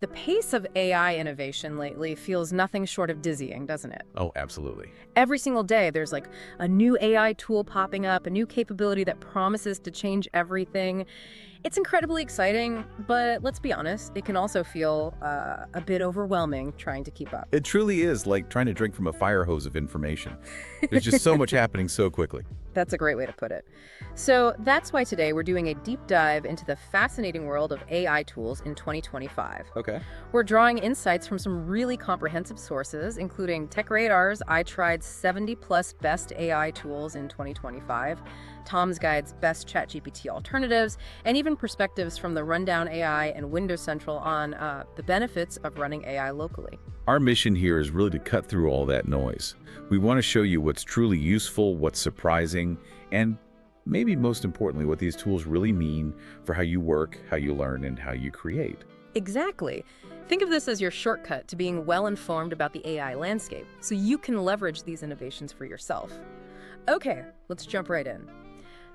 The pace of AI innovation lately feels nothing short of dizzying, doesn't it? Oh, absolutely. Every single day, there's like a new AI tool popping up, a new capability that promises to change everything. It's incredibly exciting, but let's be honest, it can also feel a bit overwhelming trying to keep up. It truly is like trying to drink from a fire hose of information. There's just so much happening so quickly. That's a great way to put it. So that's why today we're doing a deep dive into the fascinating world of AI tools in 2025. Okay. We're drawing insights from some really comprehensive sources, including Tech Radar's I Tried 70 plus best AI tools in 2025, Tom's Guide's best ChatGPT alternatives, and even perspectives from the Rundown AI and Windows Central on the benefits of running AI locally. Our mission here is really to cut through all that noise. We want to show you what's truly useful, what's surprising, and maybe most importantly, what these tools really mean for how you work, how you learn, and how you create. Exactly. Think of this as your shortcut to being well-informed about the AI landscape, so you can leverage these innovations for yourself. Okay, let's jump right in.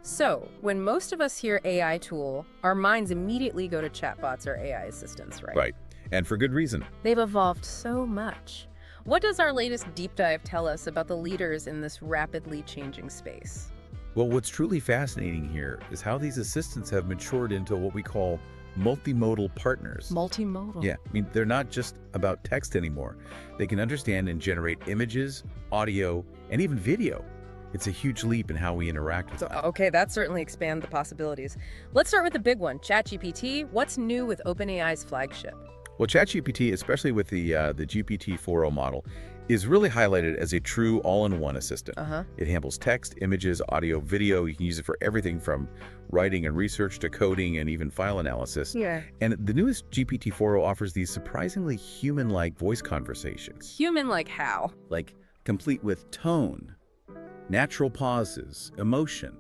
So, when most of us hear AI tool, our minds immediately go to chatbots or AI assistants, right? Right. And for good reason. They've evolved so much. What does our latest deep dive tell us about the leaders in this rapidly changing space? Well, what's truly fascinating here is how these assistants have matured into what we call multimodal partners. Multimodal. Yeah, I mean, they're not just about text anymore. They can understand and generate images, audio, and even video. It's a huge leap in how we interact with them. Okay, that certainly expands the possibilities. Let's start with the big one, ChatGPT. What's new with OpenAI's flagship? Well, ChatGPT, especially with the GPT-4o model, is really highlighted as a true all-in-one assistant. It handles text, images, audio, video. You can use it for everything from writing and research to coding and even file analysis. Yeah. And the newest GPT-4o offers these surprisingly human-like voice conversations. Human-like how? Like complete with tone, natural pauses, emotion.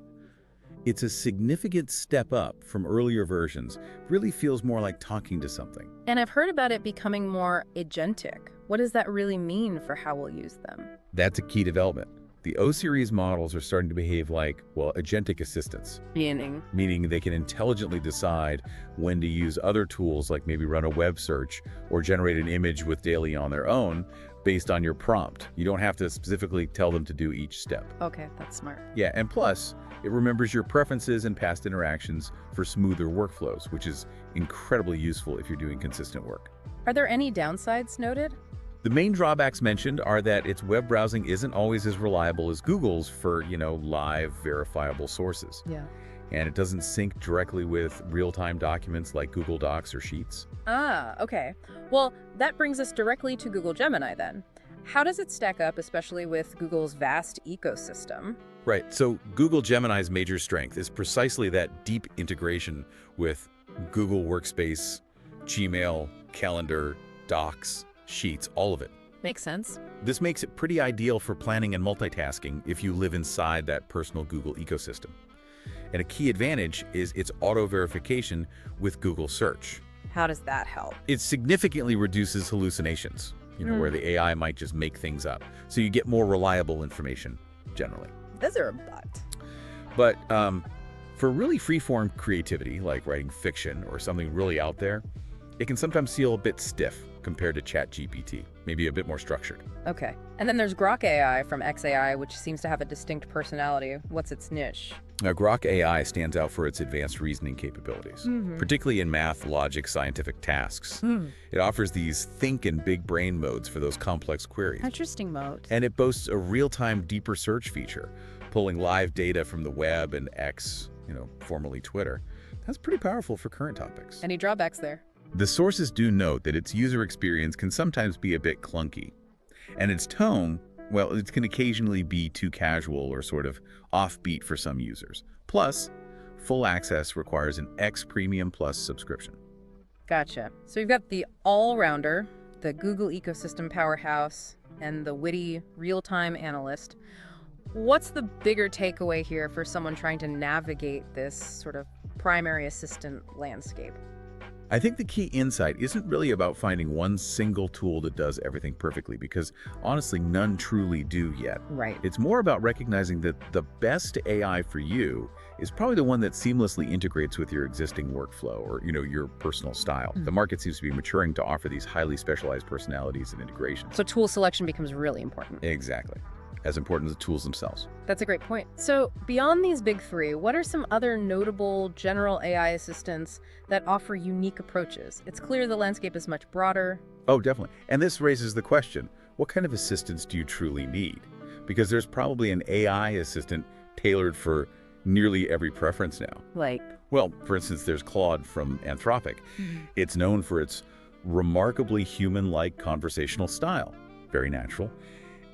It's a significant step up from earlier versions. Really feels more like talking to something. And I've heard about it becoming more agentic. What does that really mean for how we'll use them? That's a key development. The O-series models are starting to behave like, well, agentic assistants. Meaning they can intelligently decide when to use other tools like maybe run a web search or generate an image with Daily on their own based on your prompt. You don't have to specifically tell them to do each step. Okay, that's smart. Yeah, and plus, it remembers your preferences and past interactions for smoother workflows, which is incredibly useful if you're doing consistent work. Are there any downsides noted? The main drawbacks mentioned are that its web browsing isn't always as reliable as Google's for, live, verifiable sources. Yeah. And it doesn't sync directly with real-time documents like Google Docs or Sheets. Ah, okay. Well, that brings us directly to Google Gemini then. How does it stack up, especially with Google's vast ecosystem? Right, so Google Gemini's major strength is precisely that deep integration with Google Workspace, Gmail, Calendar, Docs, Sheets, all of it. Makes sense. This makes it pretty ideal for planning and multitasking if you live inside that personal Google ecosystem. And a key advantage is its auto-verification with Google Search. How does that help? It significantly reduces hallucinations, where the AI might just make things up. So you get more reliable information, generally. Is there a but? But for really free-form creativity, like writing fiction or something really out there, it can sometimes feel a bit stiff compared to ChatGPT, maybe a bit more structured. Okay. And then there's Grok AI from XAI, which seems to have a distinct personality. What's its niche? Now, Grok AI stands out for its advanced reasoning capabilities, particularly in math, logic, scientific tasks. It offers these think and big brain modes for those complex queries. Interesting mode. And it boasts a real-time deeper search feature, pulling live data from the web and X, formerly Twitter. That's pretty powerful for current topics. Any drawbacks there? The sources do note that its user experience can sometimes be a bit clunky. And its tone, well, it can occasionally be too casual or sort of offbeat for some users. Plus, full access requires an X Premium Plus subscription. Gotcha. So you've got the all-rounder, the Google ecosystem powerhouse, and the witty real-time analyst. What's the bigger takeaway here for someone trying to navigate this sort of primary assistant landscape? I think the key insight isn't really about finding one single tool that does everything perfectly, because honestly, none truly do yet. Right. It's more about recognizing that the best AI for you is probably the one that seamlessly integrates with your existing workflow or, your personal style. The market seems to be maturing to offer these highly specialized personalities and integrations. So tool selection becomes really important. Exactly. As important as the tools themselves. That's a great point. So beyond these big three, what are some other notable general AI assistants that offer unique approaches? It's clear the landscape is much broader. Oh, definitely. And this raises the question, what kind of assistance do you truly need? Because there's probably an AI assistant tailored for nearly every preference now. Like? Well, for instance, there's Claude from Anthropic. It's known for its remarkably human-like conversational style, very natural,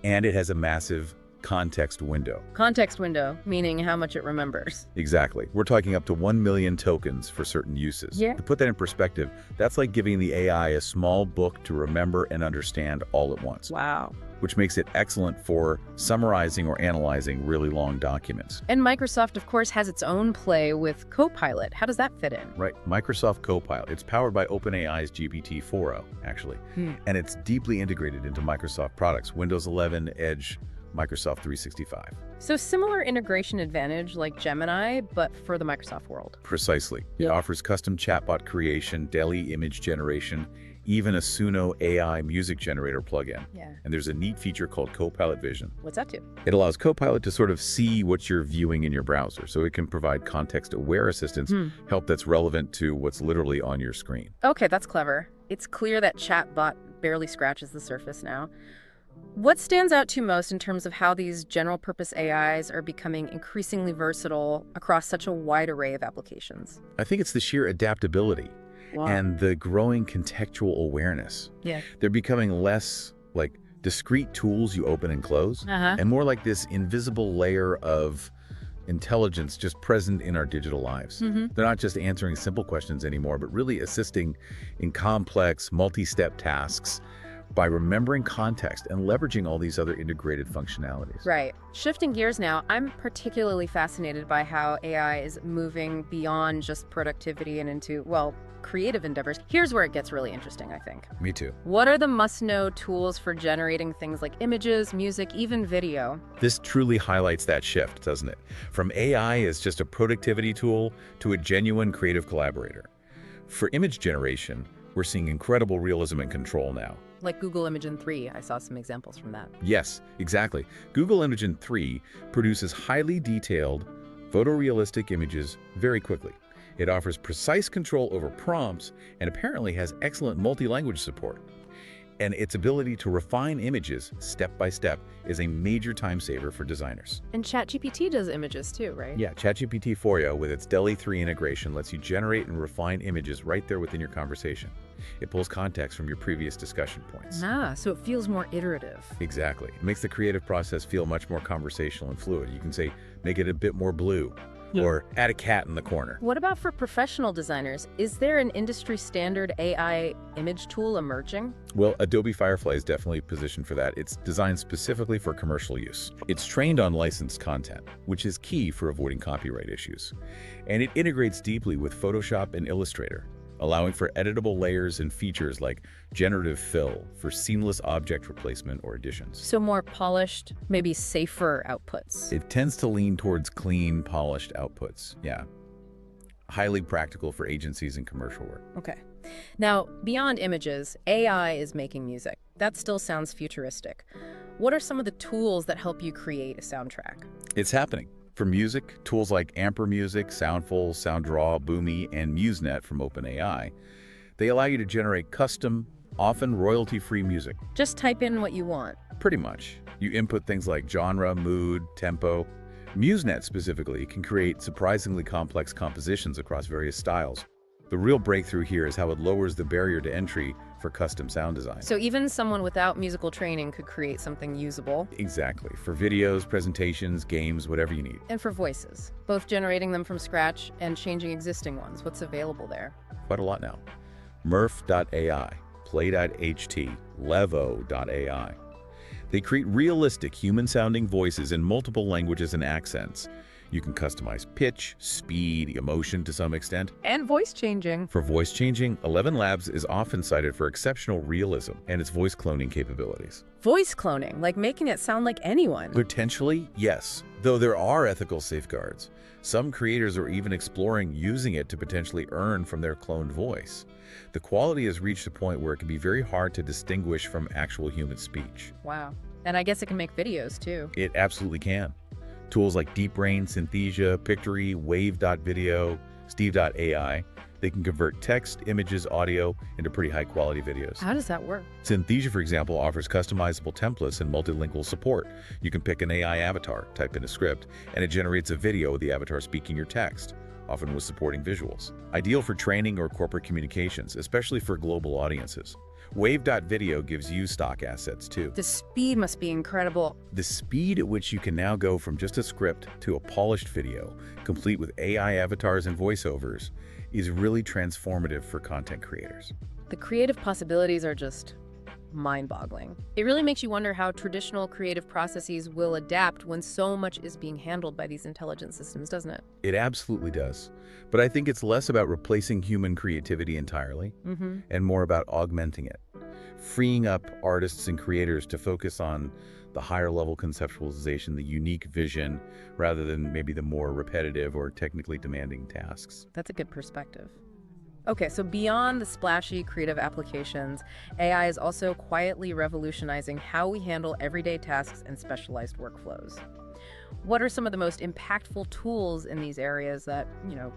and it has a massive context window. Context window, meaning how much it remembers. Exactly. We're talking up to 1 million tokens for certain uses. Yeah. To put that in perspective, that's like giving the AI a small book to remember and understand all at once. Wow. Which makes it excellent for summarizing or analyzing really long documents. And Microsoft, of course, has its own play with Copilot. How does that fit in? Right. Microsoft Copilot. It's powered by OpenAI's GPT-4o, actually. And it's deeply integrated into Microsoft products, Windows 11, Edge, Microsoft 365. So similar integration advantage like Gemini, but for the Microsoft world. Precisely. It offers custom chatbot creation, daily image generation, even a Suno AI music generator plugin. Yeah. And there's a neat feature called Copilot Vision. What's that do? It allows Copilot to sort of see what you're viewing in your browser, so it can provide context-aware assistance, help that's relevant to what's literally on your screen. Okay, that's clever. It's clear that chatbot barely scratches the surface now. What stands out to you most in terms of how these general-purpose AIs are becoming increasingly versatile across such a wide array of applications? I think it's the sheer adaptability. Wow. And the growing contextual awareness. Yeah. They're becoming less like discrete tools you open and close, and more like this invisible layer of intelligence just present in our digital lives. They're not just answering simple questions anymore, but really assisting in complex, multi-step tasks by remembering context and leveraging all these other integrated functionalities. Right. Shifting gears now, I'm particularly fascinated by how AI is moving beyond just productivity and into, well, creative endeavors. Here's where it gets really interesting, I think. Me too. What are the must-know tools for generating things like images, music, even video? This truly highlights that shift, doesn't it? From AI as just a productivity tool to a genuine creative collaborator. For image generation, we're seeing incredible realism and control now. Like Google Imagen 3, I saw some examples from that. Yes, exactly. Google Imagen 3 produces highly detailed, photorealistic images very quickly. It offers precise control over prompts and apparently has excellent multi-language support. And its ability to refine images step by step is a major time saver for designers. And ChatGPT does images too, right? Yeah, ChatGPT 4o with its DALL-E 3 integration lets you generate and refine images right there within your conversation. It pulls context from your previous discussion points. Ah, so it feels more iterative. Exactly. It makes the creative process feel much more conversational and fluid. You can say, make it a bit more blue, or add a cat in the corner. What about for professional designers? Is there an industry standard AI image tool emerging? Well, Adobe Firefly is definitely positioned for that. It's designed specifically for commercial use. It's trained on licensed content, which is key for avoiding copyright issues. And it integrates deeply with Photoshop and Illustrator, allowing for editable layers and features like generative fill for seamless object replacement or additions. So more polished, maybe safer outputs. It tends to lean towards clean, polished outputs. Yeah. Highly practical for agencies and commercial work. Okay. Now, beyond images, AI is making music. That still sounds futuristic. What are some of the tools that help you create a soundtrack? It's happening. For music, tools like Amper Music, Soundful, SoundDraw, Boomi, and MuseNet from OpenAI, they allow you to generate custom, often royalty-free music. Just type in what you want. Pretty much. You input things like genre, mood, tempo. MuseNet specifically can create surprisingly complex compositions across various styles. The real breakthrough here is how it lowers the barrier to entry for custom sound design. So even someone without musical training could create something usable. Exactly. For videos, presentations, games, whatever you need. And for voices, both generating them from scratch and changing existing ones. What's available there? Quite a lot now. Murph.ai, Play.ht, Levo.ai. They create realistic, human-sounding voices in multiple languages and accents. You can customize pitch, speed, emotion to some extent. And voice changing. For voice changing, 11 Labs is often cited for exceptional realism and its voice cloning capabilities. Voice cloning, like making it sound like anyone. Potentially, yes, though there are ethical safeguards. Some creators are even exploring using it to potentially earn from their cloned voice. The quality has reached a point where it can be very hard to distinguish from actual human speech. Wow. And I guess it can make videos too. It absolutely can. Tools like DeepBrain, Synthesia, Pictory, Wave.video, Steve.ai, they can convert text, images, audio into pretty high-quality videos. How does that work? Synthesia, for example, offers customizable templates and multilingual support. You can pick an AI avatar, type in a script, and it generates a video with the avatar speaking your text, often with supporting visuals. Ideal for training or corporate communications, especially for global audiences. Wave.video gives you stock assets too. The speed must be incredible. The speed at which you can now go from just a script to a polished video, complete with AI avatars and voiceovers, is really transformative for content creators. The creative possibilities are just mind-boggling. It really makes you wonder how traditional creative processes will adapt when so much is being handled by these intelligent systems, doesn't it? It absolutely does. But I think it's less about replacing human creativity entirely and more about augmenting it, freeing up artists and creators to focus on the higher level conceptualization, the unique vision, rather than maybe the more repetitive or technically demanding tasks. That's a good perspective. Okay, so beyond the splashy creative applications, AI is also quietly revolutionizing how we handle everyday tasks and specialized workflows. What are some of the most impactful tools in these areas that,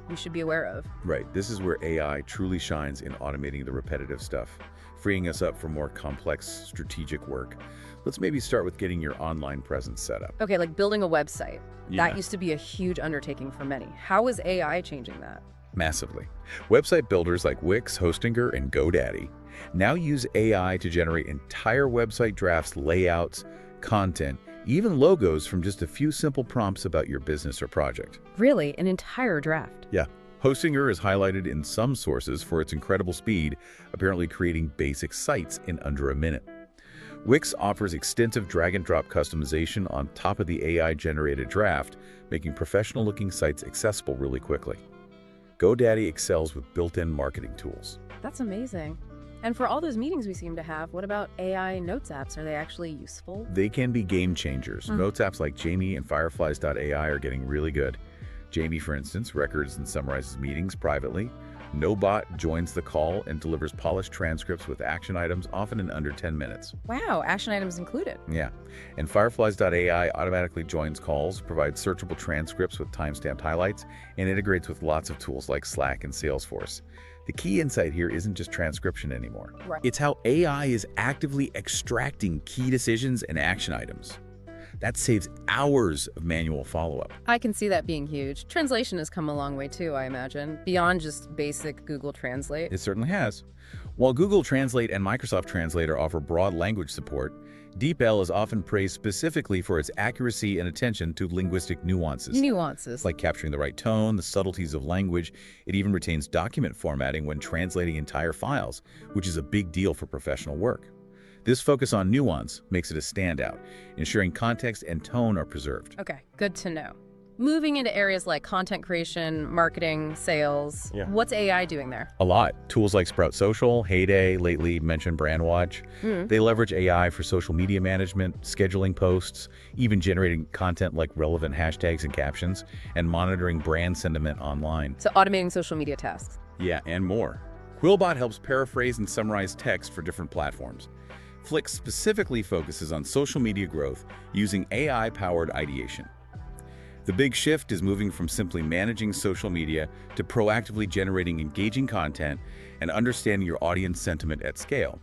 we should be aware of? Right. This is where AI truly shines in automating the repetitive stuff, freeing us up for more complex strategic work. Let's maybe start with getting your online presence set up. Okay, like building a website. Yeah. That used to be a huge undertaking for many. How is AI changing that? Massively. Website builders like Wix, Hostinger, and GoDaddy now use AI to generate entire website drafts, layouts, content, even logos from just a few simple prompts about your business or project. Really? An entire draft? Yeah. Hostinger is highlighted in some sources for its incredible speed, apparently creating basic sites in under a minute. Wix offers extensive drag-and-drop customization on top of the AI-generated draft, making professional-looking sites accessible really quickly. GoDaddy excels with built-in marketing tools. That's amazing. And for all those meetings we seem to have, what about AI notes apps? Are they actually useful? They can be game changers. Notes apps like Jamie and Fireflies.ai are getting really good. Jamie, for instance, records and summarizes meetings privately. NoBot joins the call and delivers polished transcripts with action items, often in under 10 minutes. Wow, action items included. Yeah. And Fireflies.ai automatically joins calls, provides searchable transcripts with timestamped highlights, and integrates with lots of tools like Slack and Salesforce. The key insight here isn't just transcription anymore. Right. It's how AI is actively extracting key decisions and action items. That saves hours of manual follow-up. I can see that being huge. Translation has come a long way too, I imagine, beyond just basic Google Translate. It certainly has. While Google Translate and Microsoft Translator offer broad language support, DeepL is often praised specifically for its accuracy and attention to linguistic nuances. Like capturing the right tone, the subtleties of language. It even retains document formatting when translating entire files, which is a big deal for professional work. This focus on nuance makes it a standout, ensuring context and tone are preserved. Okay, good to know. Moving into areas like content creation, marketing, sales, what's AI doing there? A lot. Tools like Sprout Social, Heyday, lately mentioned Brandwatch. They leverage AI for social media management, scheduling posts, even generating content like relevant hashtags and captions, and monitoring brand sentiment online. So automating social media tasks. Yeah, and more. Quillbot helps paraphrase and summarize text for different platforms. Flick specifically focuses on social media growth using AI-powered ideation. The big shift is moving from simply managing social media to proactively generating engaging content and understanding your audience sentiment at scale.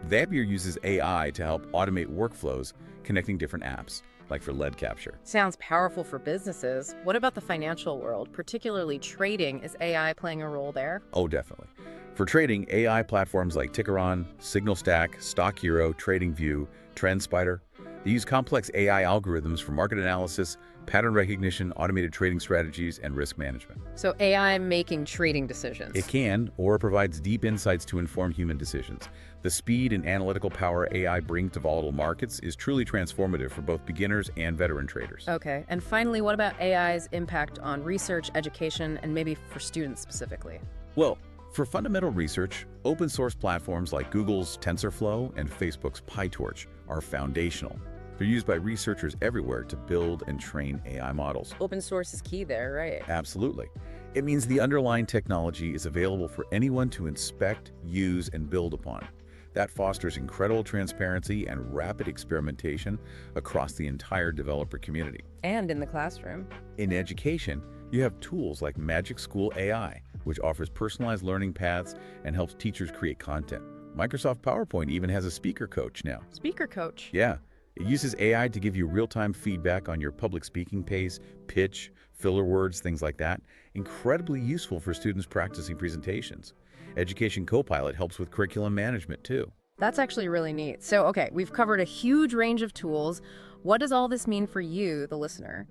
Zapier uses AI to help automate workflows connecting different apps, like for lead capture. Sounds powerful for businesses. What about the financial world, particularly trading? Is AI playing a role there? Oh, definitely. For trading, AI platforms like Tickeron, SignalStack, StockHero, TradingView, TrendSpider, they use complex AI algorithms for market analysis, pattern recognition, automated trading strategies, and risk management. So AI making trading decisions. It can, or provides deep insights to inform human decisions. The speed and analytical power AI brings to volatile markets is truly transformative for both beginners and veteran traders. Okay, and finally, what about AI's impact on research, education, and maybe for students specifically? Well, for fundamental research, open source platforms like Google's TensorFlow and Facebook's PyTorch are foundational. They're used by researchers everywhere to build and train AI models. Open source is key there, right? Absolutely. It means the underlying technology is available for anyone to inspect, use, and build upon. That fosters incredible transparency and rapid experimentation across the entire developer community. And in the classroom. In education, you have tools like Magic School AI, which offers personalized learning paths and helps teachers create content. Microsoft PowerPoint even has a speaker coach now. Speaker coach? Yeah. It uses AI to give you real-time feedback on your public speaking pace, pitch, filler words, things like that. Incredibly useful for students practicing presentations. Education Copilot helps with curriculum management too. That's actually really neat. So, okay, we've covered a huge range of tools. What does all this mean for you, the listener?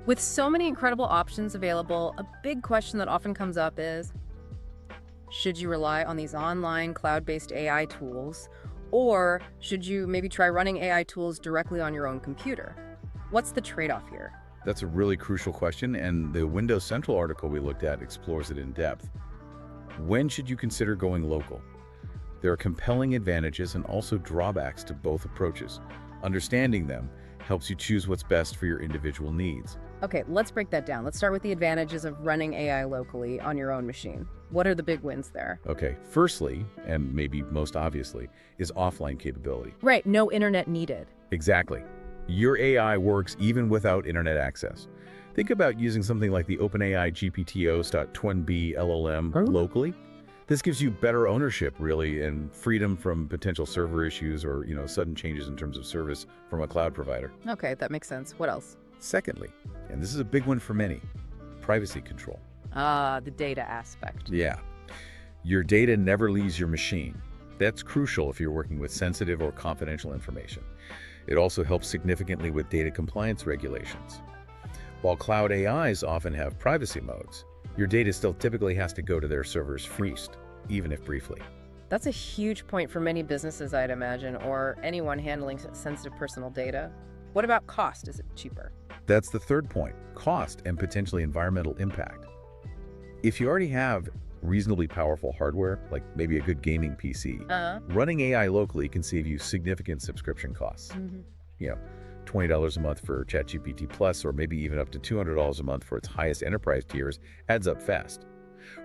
With so many incredible options available, a big question that often comes up is, should you rely on these online cloud-based AI tools, or should you maybe try running AI tools directly on your own computer? What's the trade-off here? That's a really crucial question, and the Windows Central article we looked at explores it in depth. When should you consider going local? There are compelling advantages and also drawbacks to both approaches. Understanding them helps you choose what's best for your individual needs. Okay, let's break that down. Let's start with the advantages of running AI locally on your own machine. What are the big wins there? Okay, firstly, and maybe most obviously, is offline capability. Right, no internet needed. Exactly. Your AI works even without internet access. Think about using something like the OpenAI GPT-o.20b LLM locally. This gives you better ownership, really, and freedom from potential server issues or, sudden changes in terms of service from a cloud provider. Okay, that makes sense. What else? Secondly, and this is a big one for many, privacy control. The data aspect. Yeah. Your data never leaves your machine. That's crucial if you're working with sensitive or confidential information. It also helps significantly with data compliance regulations. While cloud AIs often have privacy modes, your data still typically has to go to their servers first, even if briefly. That's a huge point for many businesses, I'd imagine, or anyone handling sensitive personal data. What about cost? Is it cheaper? That's the third point, cost and potentially environmental impact. If you already have reasonably powerful hardware, like maybe a good gaming PC, running AI locally can save you significant subscription costs. $20 a month for ChatGPT Plus, or maybe even up to $200 a month for its highest enterprise tiers, adds up fast.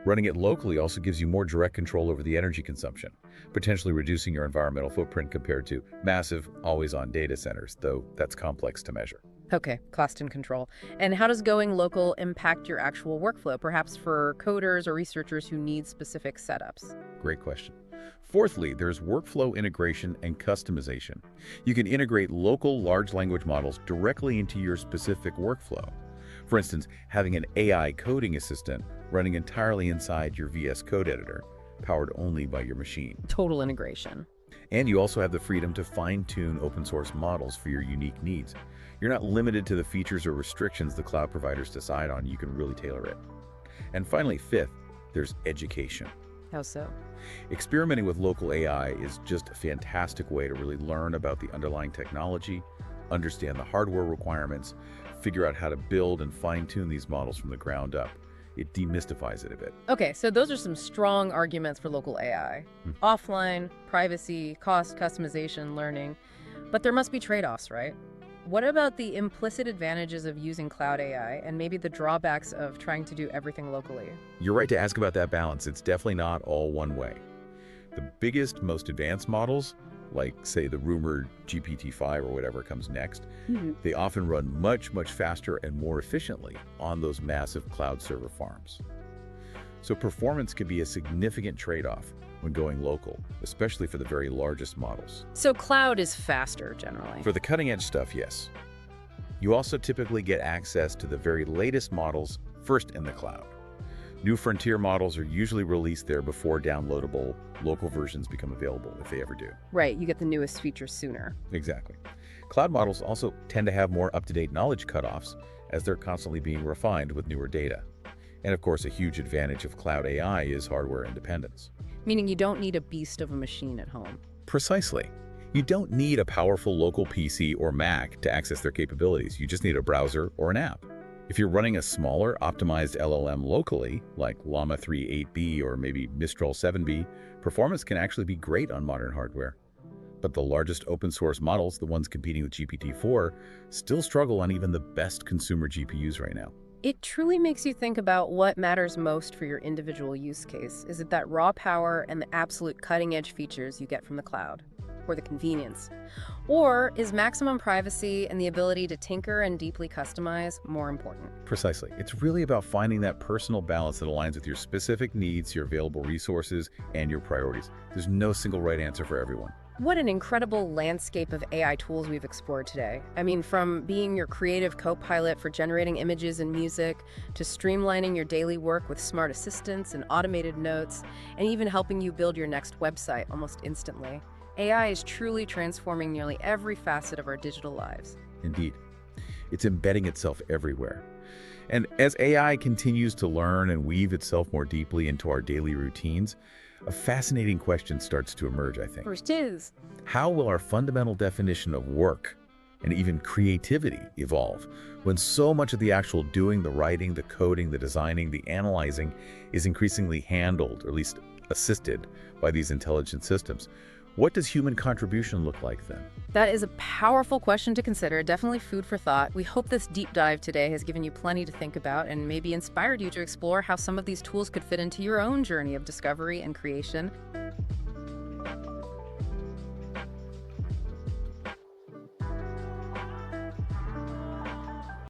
Running it locally also gives you more direct control over the energy consumption, potentially reducing your environmental footprint compared to massive, always-on data centers, though that's complex to measure. Okay, cost and control. And how does going local impact your actual workflow, perhaps for coders or researchers who need specific setups? Great question. Fourthly, there's workflow integration and customization. You can integrate local large language models directly into your specific workflow. For instance, having an AI coding assistant running entirely inside your VS Code editor, powered only by your machine. Total integration. And you also have the freedom to fine-tune open source models for your unique needs. You're not limited to the features or restrictions the cloud providers decide on. You can really tailor it. And finally, fifth, there's education. How so? Experimenting with local AI is just a fantastic way to really learn about the underlying technology, understand the hardware requirements, figure out how to build and fine-tune these models from the ground up. It demystifies it a bit. Okay, so those are some strong arguments for local AI. Offline, privacy, cost, customization, learning. But there must be trade-offs, right? What about the implicit advantages of using cloud AI and maybe the drawbacks of trying to do everything locally? You're right to ask about that balance. It's definitely not all one way. The biggest, most advanced models, like say the rumored GPT-5 or whatever comes next, they often run much, much faster and more efficiently on those massive cloud server farms. So performance can be a significant trade-off when going local, especially for the very largest models. So cloud is faster generally. For the cutting-edge stuff, yes. You also typically get access to the very latest models first in the cloud. New frontier models are usually released there before downloadable local versions become available, if they ever do. Right, you get the newest features sooner. Exactly. Cloud models also tend to have more up-to-date knowledge cutoffs as they're constantly being refined with newer data. And of course, a huge advantage of cloud AI is hardware independence. Meaning you don't need a beast of a machine at home. Precisely. You don't need a powerful local PC or Mac to access their capabilities. You just need a browser or an app. If you're running a smaller, optimized LLM locally, like Llama 3 8B or maybe Mistral 7B, performance can actually be great on modern hardware. But the largest open source models, the ones competing with GPT-4, still struggle on even the best consumer GPUs right now. It truly makes you think about what matters most for your individual use case. Is it that raw power and the absolute cutting-edge features you get from the cloud? Or the convenience? Or is maximum privacy and the ability to tinker and deeply customize more important? Precisely. It's really about finding that personal balance that aligns with your specific needs, your available resources, and your priorities. There's no single right answer for everyone. What an incredible landscape of AI tools we've explored today. I mean, from being your creative co-pilot for generating images and music, to streamlining your daily work with smart assistants and automated notes, and even helping you build your next website almost instantly. AI is truly transforming nearly every facet of our digital lives. Indeed. It's embedding itself everywhere. And as AI continues to learn and weave itself more deeply into our daily routines, a fascinating question starts to emerge, I think. First is, how will our fundamental definition of work and even creativity evolve when so much of the actual doing, the writing, the coding, the designing, the analyzing is increasingly handled, or at least assisted, by these intelligent systems? What does human contribution look like then? That is a powerful question to consider, definitely food for thought. We hope this deep dive today has given you plenty to think about and maybe inspired you to explore how some of these tools could fit into your own journey of discovery and creation.